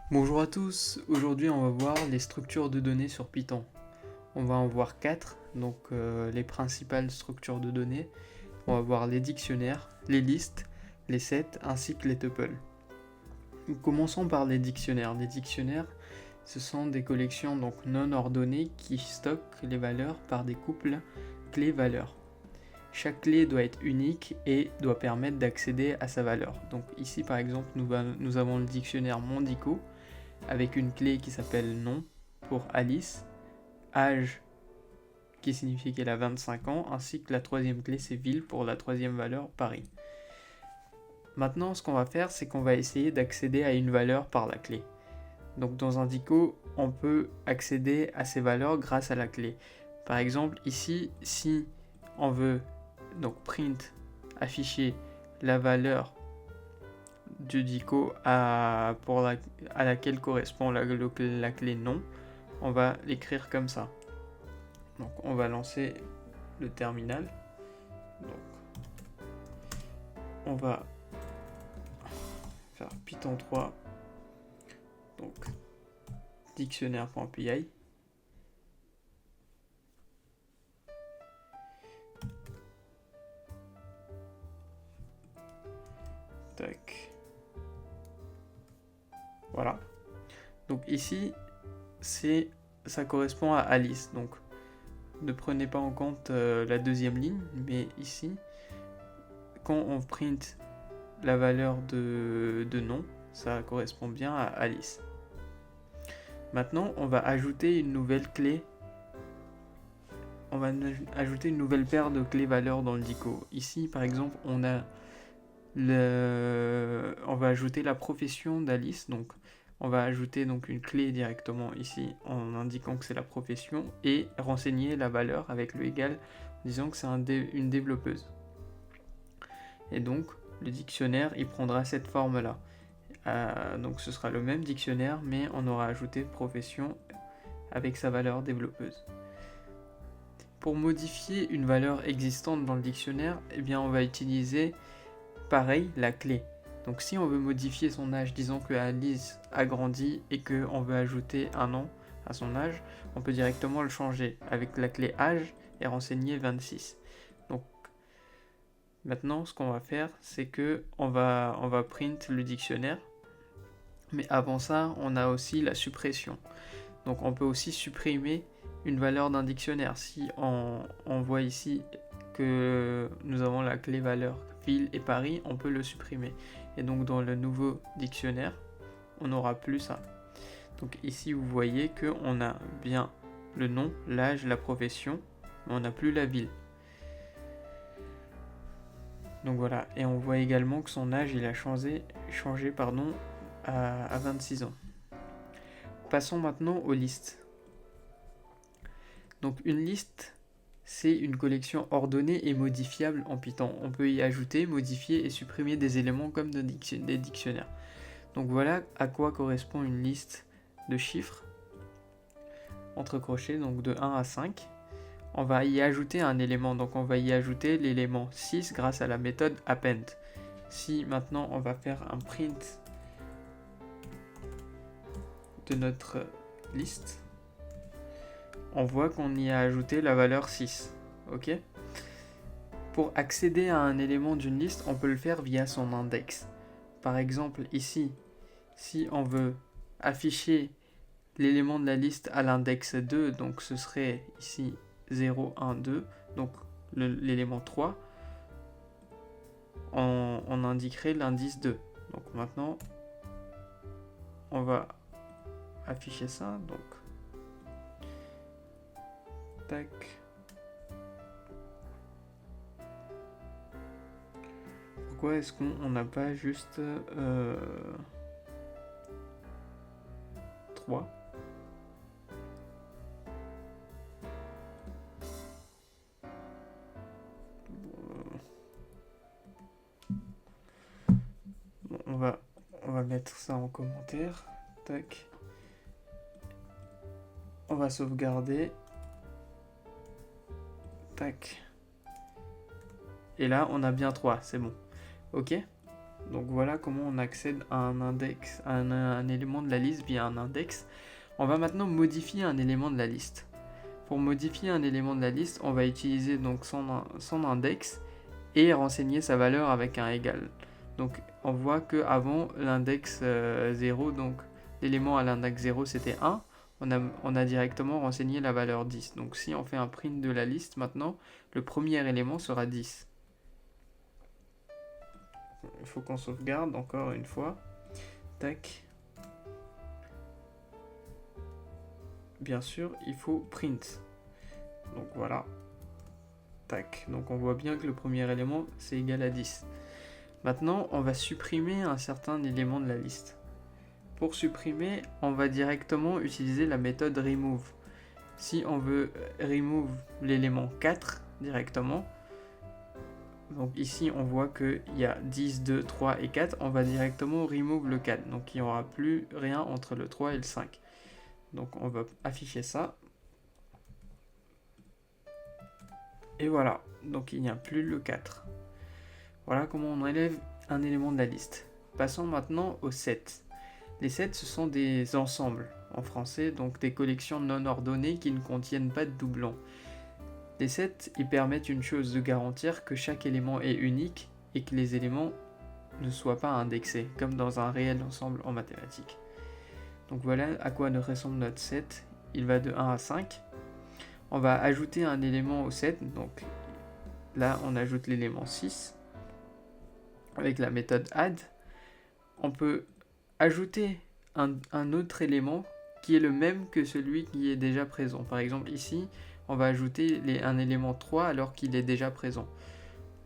Bonjour à tous, aujourd'hui on va voir les structures de données sur Python. On va en voir 4, donc les principales structures de données. On va voir les dictionnaires, les listes, les sets ainsi que les tuples. Commençons par les dictionnaires. Les dictionnaires, ce sont des collections donc non ordonnées qui stockent les valeurs par des couples clés-valeurs. Chaque clé doit être unique et doit permettre d'accéder à sa valeur. Donc ici par exemple nous avons le dictionnaire Mondico avec une clé qui s'appelle nom pour Alice, âge qui signifie qu'elle a 25 ans, ainsi que la troisième clé c'est ville pour la troisième valeur Paris. Maintenant ce qu'on va faire c'est qu'on va essayer d'accéder à une valeur par la clé. Donc dans Indico on peut accéder à ces valeurs grâce à la clé. Par exemple ici si on veut donc print afficher la valeur du dico à laquelle correspond la clé non, on va l'écrire comme ça. Donc on va lancer le terminal. Donc on va faire Python 3, donc dictionnaire.py. Tac. Voilà. Donc ici, ça correspond à Alice. Donc ne prenez pas en compte la deuxième ligne, mais ici, quand on print la valeur de nom, ça correspond bien à Alice. Maintenant, on va ajouter une nouvelle clé. On va ajouter une nouvelle paire de clés valeurs dans le dico. Ici, par exemple, on va ajouter la profession d'Alice. Donc, on va ajouter donc une clé directement ici en indiquant que c'est la profession et renseigner la valeur avec le égal en disant que c'est une développeuse. Et donc, le dictionnaire, il prendra cette forme-là. Donc, ce sera le même dictionnaire, mais on aura ajouté profession avec sa valeur développeuse. Pour modifier une valeur existante dans le dictionnaire, eh bien, on va utiliser pareil la clé. Donc si on veut modifier son âge, disons que Alice a grandi et qu'on veut ajouter un an à son âge, on peut directement le changer avec la clé âge et renseigner 26. Donc maintenant ce qu'on va faire c'est que on va print le dictionnaire, mais avant ça on a aussi la suppression. Donc on peut aussi supprimer une valeur d'un dictionnaire. Si on voit ici que nous avons la clé valeur ville et Paris, on peut le supprimer. Et donc dans le nouveau dictionnaire, on n'aura plus ça. Donc ici vous voyez qu'on a bien le nom, l'âge, la profession, mais on n'a plus la ville. Donc voilà, et on voit également que son âge il a changé à 26 ans. Passons maintenant aux listes. Donc une liste, c'est une collection ordonnée et modifiable en Python. On peut y ajouter, modifier et supprimer des éléments comme des dictionnaires. Donc voilà à quoi correspond une liste de chiffres entre crochets, donc de 1 à 5. On va y ajouter un élément, donc on va y ajouter l'élément 6 grâce à la méthode append. Si maintenant on va faire un print de notre liste, on voit qu'on y a ajouté la valeur 6. Ok ? Pour accéder à un élément d'une liste, on peut le faire via son index. Par exemple, ici, si on veut afficher l'élément de la liste à l'index 2, donc ce serait ici 0, 1, 2, donc l'élément 3, on indiquerait l'indice 2. Donc maintenant, on va afficher ça, donc tac. Pourquoi est-ce qu'on n'a pas juste 3 ? Bon, on va mettre ça en commentaire. Tac. On va sauvegarder. Tac. Et là, on a bien 3, c'est bon. Ok ? Donc voilà comment on accède à un index, à un élément de la liste via un index. On va maintenant modifier un élément de la liste. Pour modifier un élément de la liste, on va utiliser donc son index et renseigner sa valeur avec un égal. Donc on voit que avant l'index 0, donc l'élément à l'index 0 c'était 1, on a directement renseigné la valeur 10. Donc si on fait un print de la liste maintenant, le premier élément sera 10. Il faut qu'on sauvegarde encore une fois. Tac. Bien sûr, il faut print. Donc voilà. Tac. Donc on voit bien que le premier élément c'est égal à 10. Maintenant, on va supprimer un certain élément de la liste. Pour supprimer, on va directement utiliser la méthode remove. Si on veut remove l'élément 4 directement, donc ici on voit qu'il y a 10, 2, 3 et 4, on va directement remove le 4. Donc il n'y aura plus rien entre le 3 et le 5. Donc on va afficher ça. Et voilà, donc il n'y a plus le 4. Voilà comment on enlève un élément de la liste. Passons maintenant aux sets. Les sets, ce sont des ensembles en français, donc des collections non ordonnées qui ne contiennent pas de doublons. Les sets, ils permettent une chose, de garantir que chaque élément est unique et que les éléments ne soient pas indexés, comme dans un réel ensemble en mathématiques. Donc voilà à quoi nous ressemble notre set. Il va de 1 à 5. On va ajouter un élément au set, donc là on ajoute l'élément 6 avec la méthode add. On peut ajouter un autre élément qui est le même que celui qui est déjà présent. Par exemple ici, on va ajouter un élément 3 alors qu'il est déjà présent.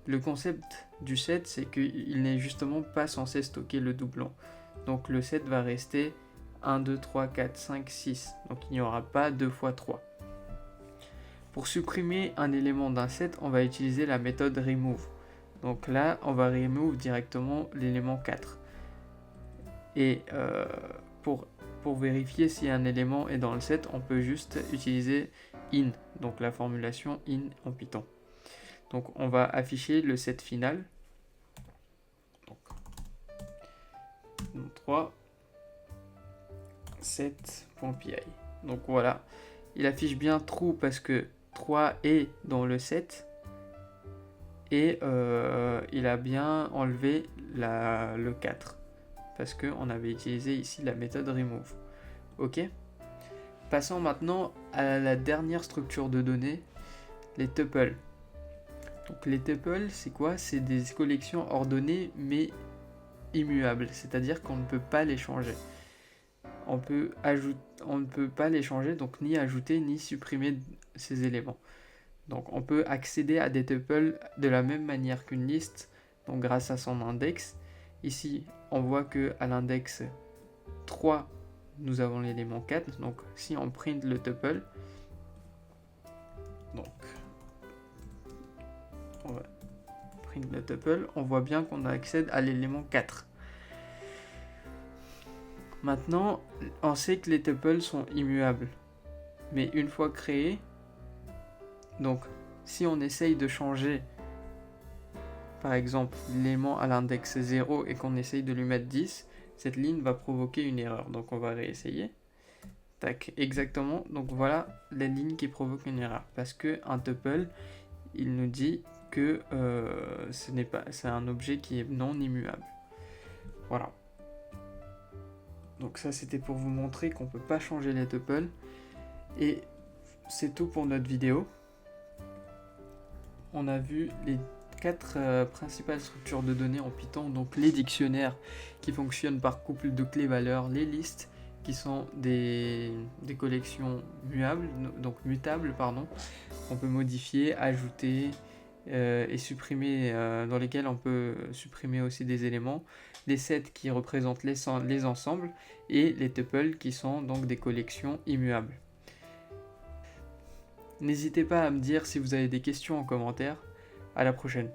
Le concept du set, c'est qu'il n'est justement pas censé stocker le doublon. Donc le set va rester 1, 2, 3, 4, 5, 6. Donc il n'y aura pas 2 fois 3. Pour supprimer un élément d'un set, on va utiliser la méthode remove. Donc là, on va remove directement l'élément 4. Et pour vérifier si un élément est dans le set, on peut juste utiliser in, donc la formulation in en Python. Donc on va afficher le set final. Donc, 3 set.py. Donc voilà, il affiche bien true parce que 3 est dans le set. Et il a bien enlevé le 4. Parce qu'on avait utilisé ici la méthode remove. Ok. Passons maintenant à la dernière structure de données, les tuples. Donc les tuples, c'est quoi? C'est des collections ordonnées mais immuables, c'est-à-dire qu'on ne peut pas les changer. On ne peut pas les changer, donc ni ajouter ni supprimer ces éléments. Donc on peut accéder à des tuples de la même manière qu'une liste, donc grâce à son index. Ici, on voit que à l'index 3, nous avons l'élément 4. Donc si on print le tuple, donc on va print le tuple, on voit bien qu'on accède à l'élément 4. Maintenant, on sait que les tuples sont immuables. Mais une fois créés, donc si on essaye de changer par exemple l'élément à l'index 0 et qu'on essaye de lui mettre 10, cette ligne va provoquer une erreur. Donc on va réessayer. Tac, exactement. Donc voilà la ligne qui provoque une erreur. Parce qu'un tuple, il nous dit que c'est un objet qui est non immuable. Voilà. Donc ça c'était pour vous montrer qu'on ne peut pas changer les tuples. Et c'est tout pour notre vidéo. On a vu les 4 principales structures de données en Python, donc les dictionnaires qui fonctionnent par couple de clés-valeurs, les listes qui sont des collections mutables, qu'on peut modifier, ajouter et supprimer, dans lesquelles on peut supprimer aussi des éléments, les sets qui représentent les ensembles et les tuples qui sont donc des collections immuables. N'hésitez pas à me dire si vous avez des questions en commentaire. À la prochaine.